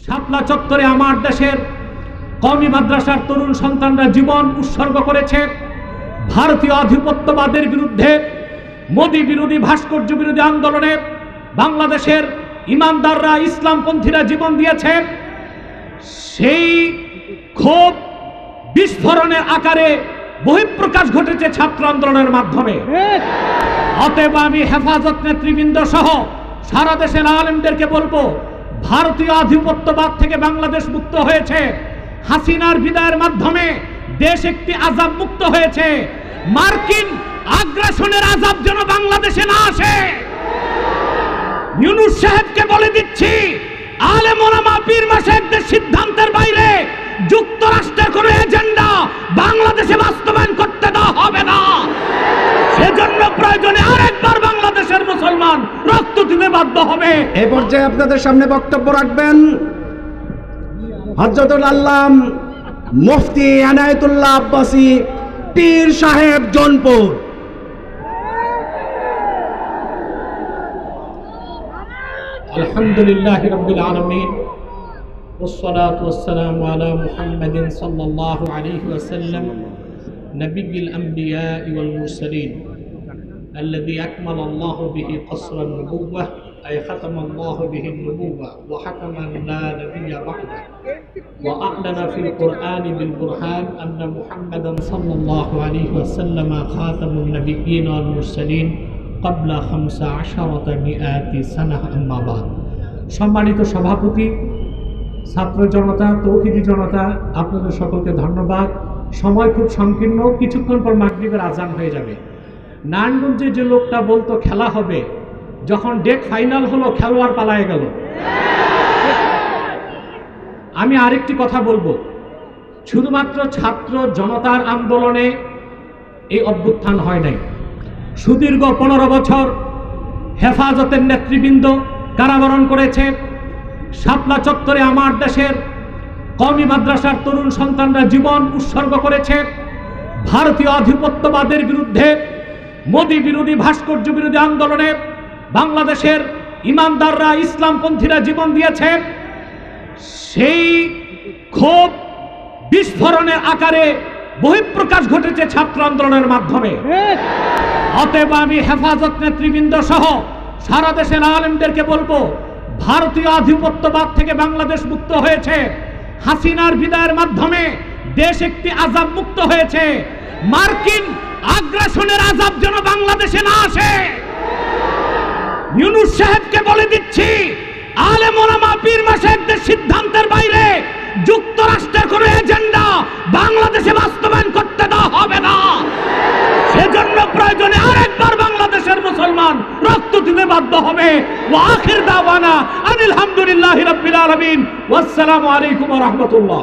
শাপলা চত্বরে আমার দেশের কওমি মাদ্রাসার তরুণ সন্তানরা জীবন উৎসর্গ করেছে ভারতীয় আধিপত্যবাদের বিরুদ্ধে। মোদী বিরোধী ভাস্কর্য বিরোধী আন্দোলনে বাংলাদেশের ইমানদাররা ইসলামপন্থীরা জীবন দিয়েছে। সেই ক্ষোভ বিস্ফোরণের আকারে বহিঃপ্রকাশ ঘটেছে ছাত্র আন্দোলনের মাধ্যমে। অতএব আমি হেফাজত নেতৃবৃন্দ সহ সারা দেশের আলেমদেরকে বলবো, ভারতীয় আধিপত্যবাদ থেকে বাংলাদেশ মুক্ত হয়েছে। হাসিনার বিদায়ের মাধ্যমে দেশ একটি আযাব মুক্ত হয়েছে। মার্কিন আগ্রাসনের আযাব যেন বাংলাদেশে না আসে। ইউনূস সাহেবকে বলে দিচ্ছি, আলেম ওলামা পীর মাশায়েখদের সিদ্ধান্তের বাইরে যুক্তরাষ্ট্রের কোনো এজেন্ডা বাংলাদেশে বাস্তবায়ন করতে দেওয়া হবে না। সেজন্য প্রয়োজনে আরেকবার বাংলাদেশের মুসলমান রক্ত দিতে বাধ্য হবে। এই পর্যায়ে আপনাদের সামনে বক্তব্য রাখবেন হযরতুল আল্লাম মুফতি এনায়েতুল্লাহ আব্বাসী পীর সাহেব জৌনপুর। আলহামদুলিল্লাহি রাব্বিল আলামিন والصلاة والسلام على محمد صلى الله عليه وسلم نبي الأنبياء والمرسلين الذي أكمل الله به قصر النبوة أي ختم الله به النبوة وحكم لا نبي بعده وأعلن في القرآن بالبرهان أن محمدا صلى الله عليه وسلم خاتم النبيين والمرسلين قبل 15 سنة أما بعد। সম্মানিত সভাপতি, ছাত্র জনতা, তৌহিদি জনতা, আপনাদের সকলকে ধন্যবাদ। সময় খুব সংকীর্ণ, কিছুক্ষণ পর মাগরিবের আজান হয়ে যাবে। নারায়ণগঞ্জে যে লোকটা বলতো খেলা হবে, যখন ডেট ফাইনাল হলো খেলোয়াড় পালায়ে গেল। আমি আরেকটি কথা বলবো, শুধুমাত্র ছাত্র জনতার আন্দোলনে এই অভ্যুত্থান হয় নাই। সুদীর্ঘ 15 বছর হেফাজতের নেতৃবৃন্দ কারাবরণ করেছে। শাপলা চত্বরে আমার দেশের কওমি মাদ্রাসার তরুণ সন্তানরা জীবন উৎসর্গ করেছে ভারতীয় আধিপত্যবাদের বিরুদ্ধে। মোদী বিরোধী ভাস্কর্য বিরোধী আন্দোলনে বাংলাদেশের ইমানদাররা ইসলামপন্থীরা জীবন দিয়েছে। সেই ক্ষোভ বিস্ফোরণের আকারে বহিঃপ্রকাশ ঘটেছে ছাত্র আন্দোলনের মাধ্যমে। অতএব আমি হেফাজত নেতৃবৃন্দ সহ সারা দেশের আলেমদেরকে বলবো, ভারতীয় আধিপত্যবাদ থেকে বাংলাদেশ মুক্ত হয়েছে। হাসিনার বিদায়ের মাধ্যমে দেশ একটি আযাব মুক্ত হয়েছে। মার্কিন আগ্রাসনের আযাব যেন বাংলাদেশে না আসে। ইউনূস সাহেবকে বলে দিচ্ছি, আলেম ওলামা পীর মাশায়েখদের সিদ্ধান্তের বাইরে যুক্তরাষ্ট্রের কোনো এজেন্ডা বাংলাদেশে বাস্তবায়ন করতে দেওয়া হবে না। সেজন্য প্রয়োজনে আরেকবার বাংলাদেশের মুসলমান রক্ত দিতে বাধ্য হবে। ওয়া আখির দাওয়ানা আনিল হামদুলিল্লাহি রাব্বিল আলামিন ওয়াসসালামু আলাইকুম ওয়া রাহমাতুল্লাহ।